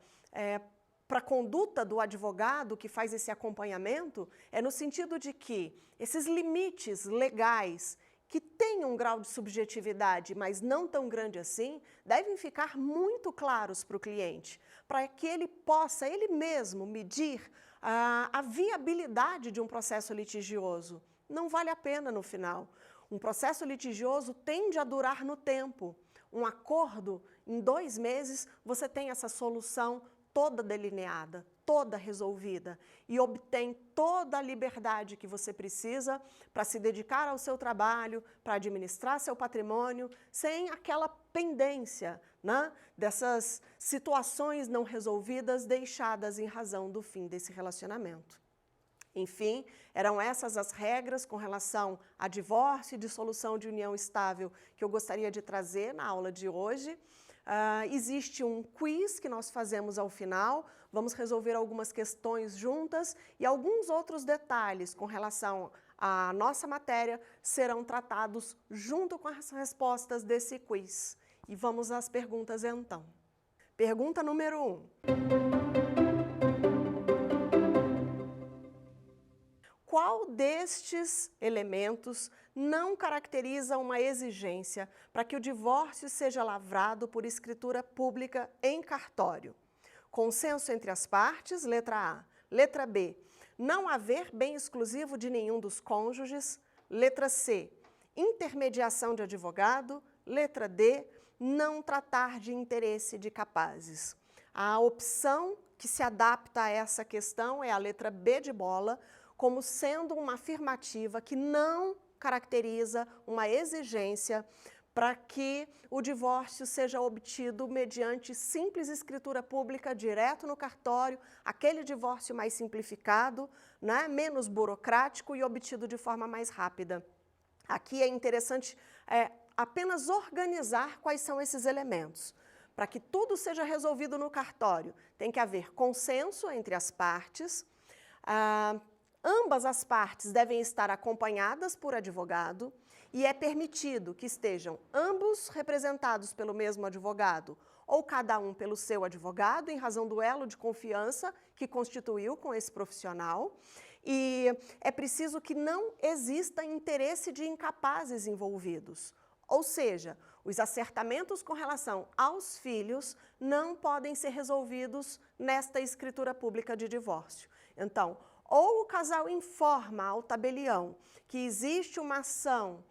para a conduta do advogado que faz esse acompanhamento, é no sentido de que esses limites legais que têm um grau de subjetividade, mas não tão grande assim, devem ficar muito claros para o cliente, para que ele possa, ele mesmo, medir a viabilidade de um processo litigioso. Não vale a pena no final. Um processo litigioso tende a durar no tempo. Um acordo, em 2 meses, você tem essa solução toda delineada, toda resolvida e obtém toda a liberdade que você precisa para se dedicar ao seu trabalho, para administrar seu patrimônio, sem aquela pendência, né, dessas situações não resolvidas deixadas em razão do fim desse relacionamento. Enfim, eram essas as regras com relação a divórcio e dissolução de união estável que eu gostaria de trazer na aula de hoje. Existe um quiz que nós fazemos ao final, vamos resolver algumas questões juntas e alguns outros detalhes com relação à nossa matéria serão tratados junto com as respostas desse quiz. E vamos às perguntas então. Pergunta número 1. Qual destes elementos não caracteriza uma exigência para que o divórcio seja lavrado por escritura pública em cartório? Consenso entre as partes, letra A. Letra B. Não haver bem exclusivo de nenhum dos cônjuges. Letra C. Intermediação de advogado. Letra D. Não tratar de interesse de capazes. A opção que se adapta a essa questão é a letra B de bola, como sendo uma afirmativa que não caracteriza uma exigência para que o divórcio seja obtido mediante simples escritura pública direto no cartório, aquele divórcio mais simplificado, né, menos burocrático e obtido de forma mais rápida. Aqui é interessante apenas organizar quais são esses elementos. Para que tudo seja resolvido no cartório, tem que haver consenso entre as partes, ambas as partes devem estar acompanhadas por advogado e é permitido que estejam ambos representados pelo mesmo advogado ou cada um pelo seu advogado, em razão do elo de confiança que constituiu com esse profissional. E é preciso que não exista interesse de incapazes envolvidos. Ou seja, os acertamentos com relação aos filhos não podem ser resolvidos nesta escritura pública de divórcio. Então, ou o casal informa ao tabelião que existe uma ação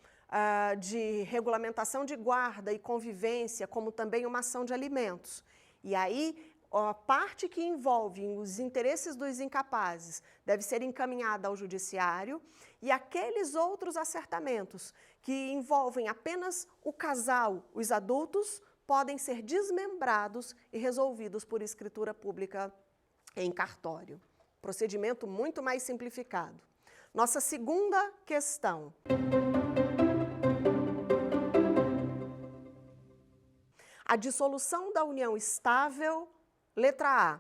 de regulamentação de guarda e convivência, como também uma ação de alimentos. E aí, a parte que envolve os interesses dos incapazes deve ser encaminhada ao judiciário e aqueles outros acertamentos que envolvem apenas o casal, os adultos, podem ser desmembrados e resolvidos por escritura pública em cartório. Procedimento muito mais simplificado. Nossa segunda questão. A dissolução da união estável, letra A,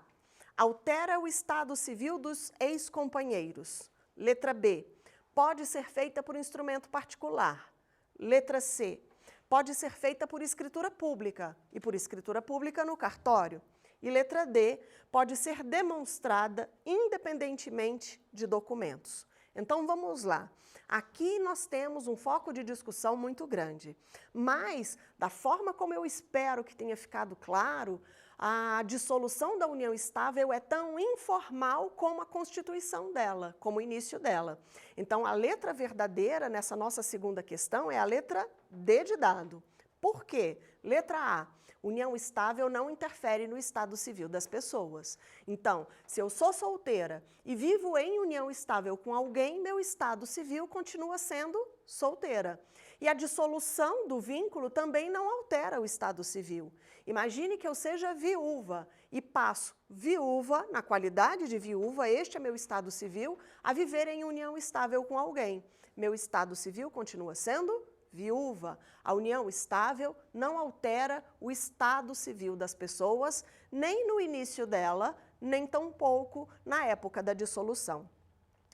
altera o estado civil dos ex-companheiros. Letra B, pode ser feita por instrumento particular. Letra C, pode ser feita por escritura pública e por escritura pública no cartório. E letra D, pode ser demonstrada independentemente de documentos. Então, vamos lá. Aqui nós temos um foco de discussão muito grande, mas, da forma como eu espero que tenha ficado claro, a dissolução da união estável é tão informal como a constituição dela, como o início dela. Então, a letra verdadeira nessa nossa segunda questão é a letra D de dado. Por quê? Letra A. União estável não interfere no estado civil das pessoas. Então, se eu sou solteira e vivo em união estável com alguém, meu estado civil continua sendo solteira. E a dissolução do vínculo também não altera o estado civil. Imagine que eu seja viúva e passo viúva, na qualidade de viúva, este é meu estado civil, a viver em união estável com alguém. Meu estado civil continua sendo viúva. A união estável não altera o estado civil das pessoas, nem no início dela, nem tampouco na época da dissolução.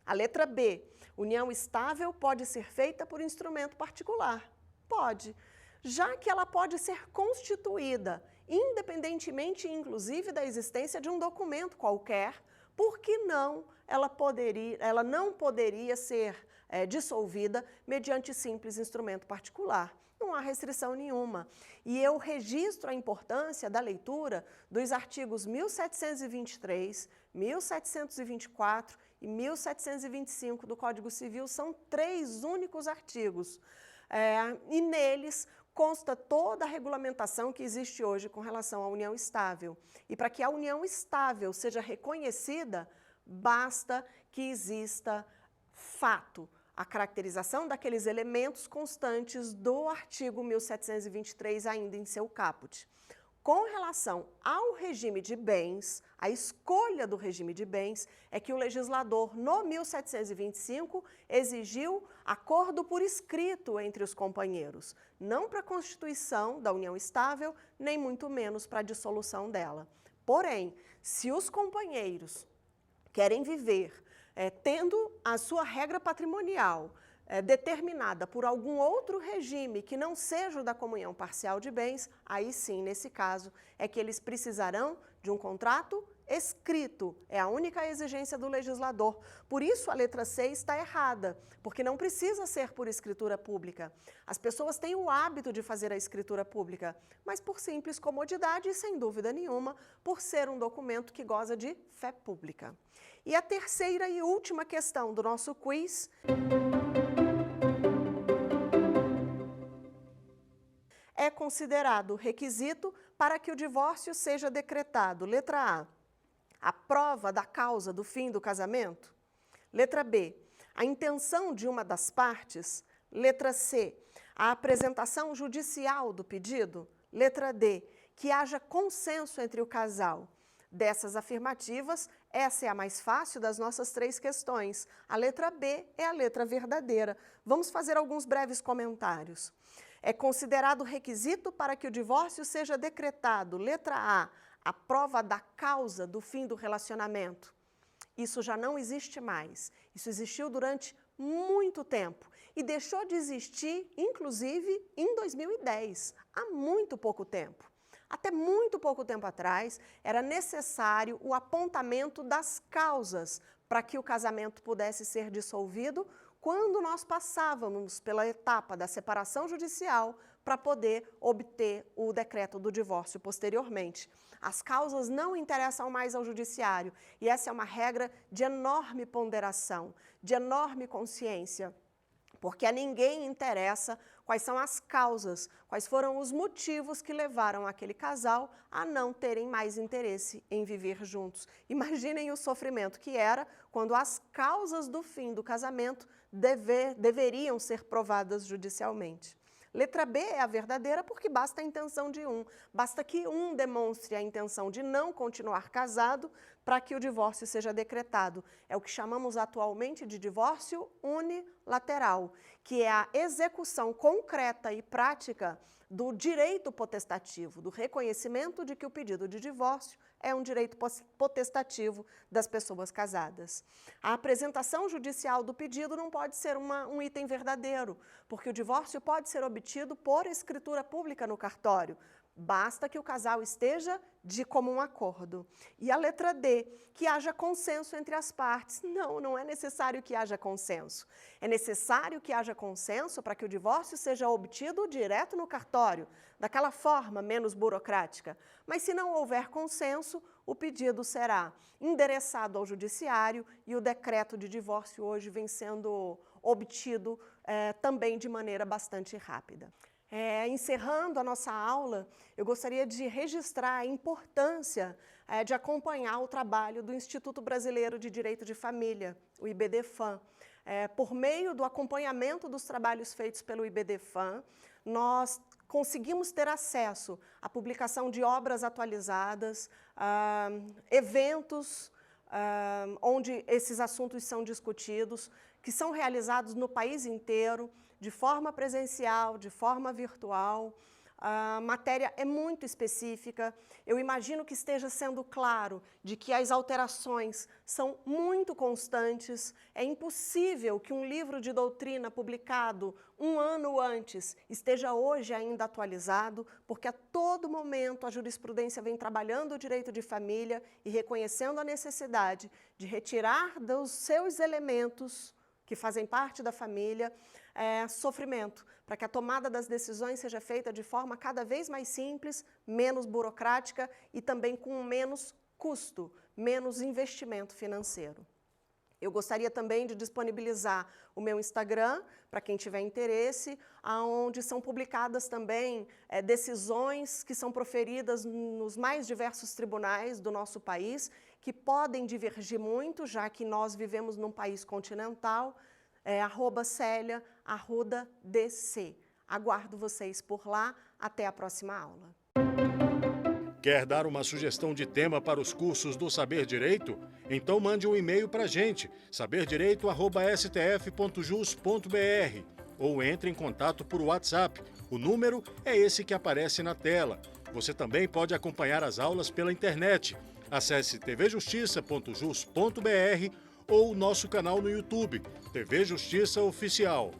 A letra B, união estável pode ser feita por instrumento particular. Pode, já que ela pode ser constituída, independentemente, inclusive, da existência de um documento qualquer, por que não ela não poderia ser dissolvida mediante simples instrumento particular. Não há restrição nenhuma. E eu registro a importância da leitura dos artigos 1723, 1724 e 1725 do Código Civil. São 3 únicos artigos. E neles consta toda a regulamentação que existe hoje com relação à união estável. E para que a união estável seja reconhecida, basta que exista fato, a caracterização daqueles elementos constantes do artigo 1723 ainda em seu caput. Com relação ao regime de bens, a escolha do regime de bens é que o legislador, no 1725, exigiu acordo por escrito entre os companheiros, não para a constituição da união estável, nem muito menos para a dissolução dela. Porém, se os companheiros querem viver tendo a sua regra patrimonial determinada por algum outro regime que não seja o da comunhão parcial de bens, aí sim, nesse caso, é que eles precisarão de um contrato escrito. É a única exigência do legislador. Por isso, a letra C está errada, porque não precisa ser por escritura pública. As pessoas têm o hábito de fazer a escritura pública, mas por simples comodidade e, sem dúvida nenhuma, por ser um documento que goza de fé pública. E a terceira e última questão do nosso quiz é considerado requisito para que o divórcio seja decretado. Letra A prova da causa do fim do casamento. Letra B, a intenção de uma das partes. Letra C, a apresentação judicial do pedido. Letra D, que haja consenso entre o casal. Dessas afirmativas, essa é a mais fácil das nossas 3 questões. A letra B é a letra verdadeira. Vamos fazer alguns breves comentários. É considerado requisito para que o divórcio seja decretado. Letra A prova da causa do fim do relacionamento. Isso já não existe mais. Isso existiu durante muito tempo e deixou de existir, inclusive, em 2010, há muito pouco tempo. Até muito pouco tempo atrás, era necessário o apontamento das causas para que o casamento pudesse ser dissolvido quando nós passávamos pela etapa da separação judicial para poder obter o decreto do divórcio posteriormente. As causas não interessam mais ao judiciário e essa é uma regra de enorme ponderação, de enorme consciência, porque a ninguém interessa quais são as causas, quais foram os motivos que levaram aquele casal a não terem mais interesse em viver juntos. Imaginem o sofrimento que era quando as causas do fim do casamento deveriam ser provadas judicialmente. Letra B é a verdadeira porque basta a intenção de um. Basta que um demonstre a intenção de não continuar casado para que o divórcio seja decretado. É o que chamamos atualmente de divórcio unilateral, que é a execução concreta e prática do direito potestativo, do reconhecimento de que o pedido de divórcio é um direito potestativo das pessoas casadas. A apresentação judicial do pedido não pode ser um item verdadeiro, porque o divórcio pode ser obtido por escritura pública no cartório. Basta que o casal esteja de comum acordo. E a letra D, que haja consenso entre as partes. Não, não é necessário que haja consenso. É necessário que haja consenso para que o divórcio seja obtido direto no cartório, daquela forma menos burocrática. Mas se não houver consenso, o pedido será endereçado ao judiciário e o decreto de divórcio hoje vem sendo obtido também de maneira bastante rápida. Encerrando a nossa aula, eu gostaria de registrar a importância de acompanhar o trabalho do Instituto Brasileiro de Direito de Família, o IBDFAM. Por meio do acompanhamento dos trabalhos feitos pelo IBDFAM, nós conseguimos ter acesso à publicação de obras atualizadas, eventos onde esses assuntos são discutidos, que são realizados no país inteiro, de forma presencial, de forma virtual. A matéria é muito específica. Eu imagino que esteja sendo claro de que as alterações são muito constantes. É impossível que um livro de doutrina publicado um ano antes esteja hoje ainda atualizado, porque a todo momento a jurisprudência vem trabalhando o direito de família e reconhecendo a necessidade de retirar dos seus elementos que fazem parte da família, sofrimento, para que a tomada das decisões seja feita de forma cada vez mais simples, menos burocrática e também com menos custo, menos investimento financeiro. Eu gostaria também de disponibilizar o meu Instagram, para quem tiver interesse, onde são publicadas também decisões que são proferidas nos mais diversos tribunais do nosso país, que podem divergir muito, já que nós vivemos num país continental, @Célia Arruda DC. Aguardo vocês por lá. Até a próxima aula. Quer dar uma sugestão de tema para os cursos do Saber Direito? Então mande um e-mail para a gente, saberdireito@stf.jus.br, ou entre em contato por WhatsApp. O número é esse que aparece na tela. Você também pode acompanhar as aulas pela internet. Acesse tvjustiça.jus.br ou nosso canal no YouTube, TV Justiça Oficial.